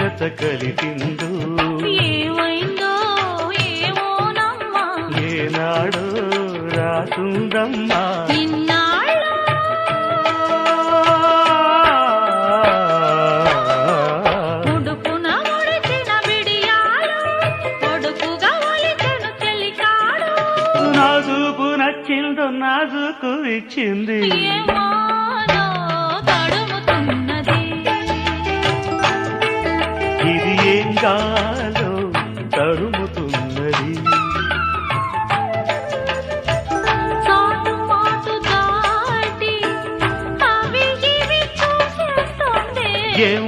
జత కలిపిందో ఏమైందో ఏమోనమ్మా ఏనాడో రాసుందమ్మా ఇన్నాళ్ళ ఉడుపున ముడిచిన బిడియాలు ఒడుపుగా ఒలిచెను చెలికాడు నాజుకు నచ్చిందో నాజుకు ఇచ్చింది ఏమోనో తడుముతున్నది ఇది ఏం గాలో తడుముతున్నది చాటు మాటు దాటి అవి ఇవి చూసేస్తోంది ఏం